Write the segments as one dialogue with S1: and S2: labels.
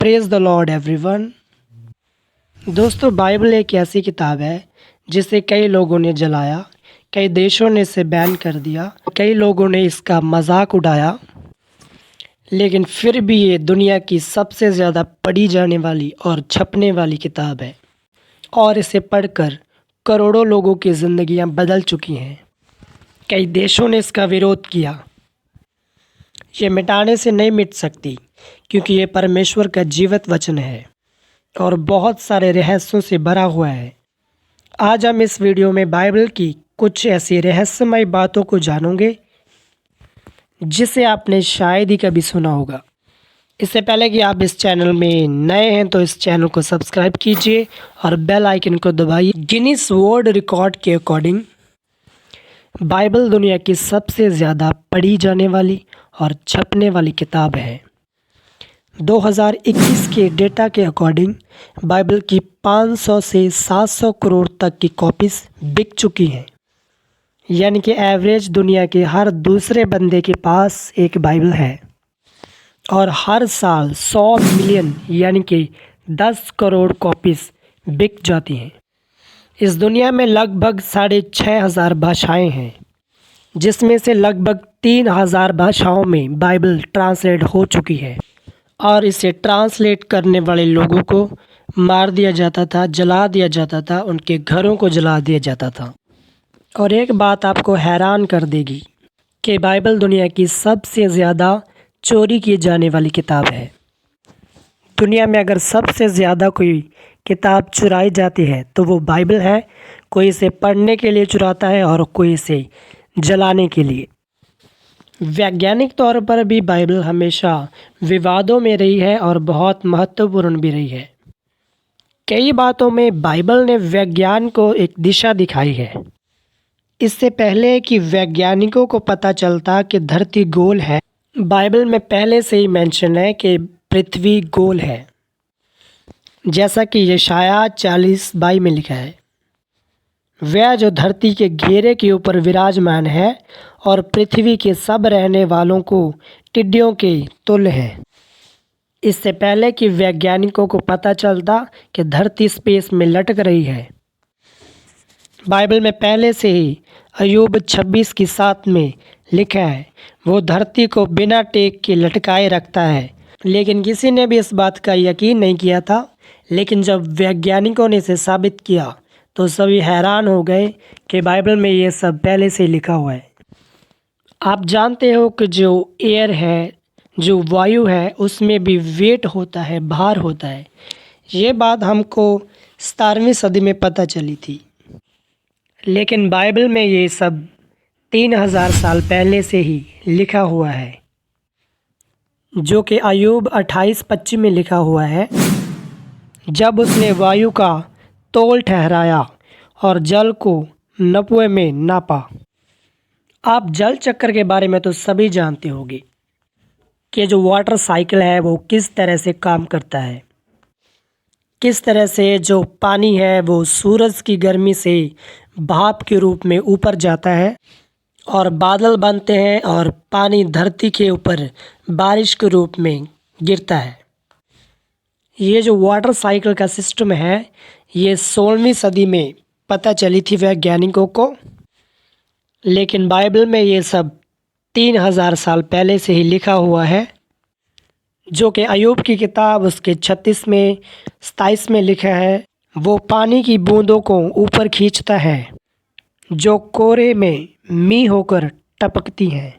S1: Praise the Lord everyone. दोस्तों, Bible एक ऐसी किताब है जिसे कई लोगों ने जलाया, कई देशों ने इसे बैन कर दिया, कई लोगों ने इसका मजाक उड़ाया, लेकिन फिर भी ये दुनिया की सबसे ज़्यादा पढ़ी जाने वाली और छपने वाली किताब है और इसे पढ़कर करोड़ों लोगों की ज़िंदगियां बदल चुकी हैं। कई देशों ने इसका विरोध किया। ये मिटाने से नहीं मिट सकती क्योंकि ये परमेश्वर का जीवित वचन है और बहुत सारे रहस्यों से भरा हुआ है। आज हम इस वीडियो में बाइबल की कुछ ऐसी रहस्यमय बातों को जानोगे जिसे आपने शायद ही कभी सुना होगा। इससे पहले कि आप इस चैनल में नए हैं तो इस चैनल को सब्सक्राइब कीजिए और बेल आइकन को दबाइए। गिनीज वर्ल्ड रिकॉर्ड के अकॉर्डिंग बाइबल दुनिया की सबसे ज़्यादा पढ़ी जाने वाली और छपने वाली किताब है। 2021 के डेटा के अकॉर्डिंग बाइबल की 500 से 700 करोड़ तक की कॉपीज़ बिक चुकी हैं, यानी कि एवरेज दुनिया के हर दूसरे बंदे के पास एक बाइबल है और हर साल 100 मिलियन यानी कि 10 करोड़ कॉपीज़ बिक जाती हैं। इस दुनिया में लगभग 6,500 भाषाएं हैं, जिसमें से लगभग 3,000 भाषाओं में बाइबल ट्रांसलेट हो चुकी है और इसे ट्रांसलेट करने वाले लोगों को मार दिया जाता था, जला दिया जाता था, उनके घरों को जला दिया जाता था। और एक बात आपको हैरान कर देगी कि बाइबल दुनिया की सबसे ज़्यादा चोरी की जाने वाली किताब है। दुनिया में अगर सबसे ज़्यादा कोई किताब चुराई जाती है तो वो बाइबल है। कोई इसे पढ़ने के लिए चुराता है और कोई इसे जलाने के लिए। वैज्ञानिक तौर पर भी बाइबल हमेशा विवादों में रही है और बहुत महत्वपूर्ण भी रही है। कई बातों में बाइबल ने विज्ञान को एक दिशा दिखाई है। इससे पहले कि वैज्ञानिकों को पता चलता कि धरती गोल है, बाइबल में पहले से ही मेंशन है कि पृथ्वी गोल है, जैसा कि यशायाह 40:22 में लिखा है। वह जो धरती के घेरे के ऊपर विराजमान है और पृथ्वी के सब रहने वालों को टिड्डियों के तुल्य है। इससे पहले कि वैज्ञानिकों को पता चलता कि धरती स्पेस में लटक रही है, बाइबल में पहले से ही अय्यूब 26:7 में लिखा है, वो धरती को बिना टेक के लटकाए रखता है। लेकिन किसी ने भी इस बात का यकीन नहीं किया था। लेकिन जब वैज्ञानिकों ने इसे साबित किया तो सभी हैरान हो गए कि बाइबल में ये सब पहले से लिखा हुआ है। आप जानते हो कि जो एयर है, जो वायु है, उसमें भी वेट होता है, भार होता है। ये बात हमको 17वीं सदी में पता चली थी, लेकिन बाइबल में ये सब 3,000 साल पहले से ही लिखा हुआ है, जो कि अय्यूब 28:25 में लिखा हुआ है। जब उसने वायु का तोल ठहराया और जल को नपुए में नापा। आप जल चक्र के बारे में तो सभी जानते होंगे कि जो वाटर साइकिल है वो किस तरह से काम करता है। किस तरह से जो पानी है वो सूरज की गर्मी से भाप के रूप में ऊपर जाता है और बादल बनते हैं और पानी धरती के ऊपर बारिश के रूप में गिरता है। ये जो वाटर साइकिल का सिस्टम है, ये 16वीं सदी में पता चली थी वैज्ञानिकों को, लेकिन बाइबल में ये सब 3,000 साल पहले से ही लिखा हुआ है, जो कि अय्यूब की किताब उसके 36 में 27 में लिखा है। वो पानी की बूंदों को ऊपर खींचता है जो कोरे में मींह होकर टपकती हैं।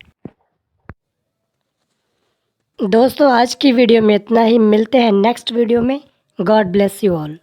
S1: दोस्तों, आज की वीडियो में इतना ही। मिलते हैं नेक्स्ट वीडियो में। God bless you all.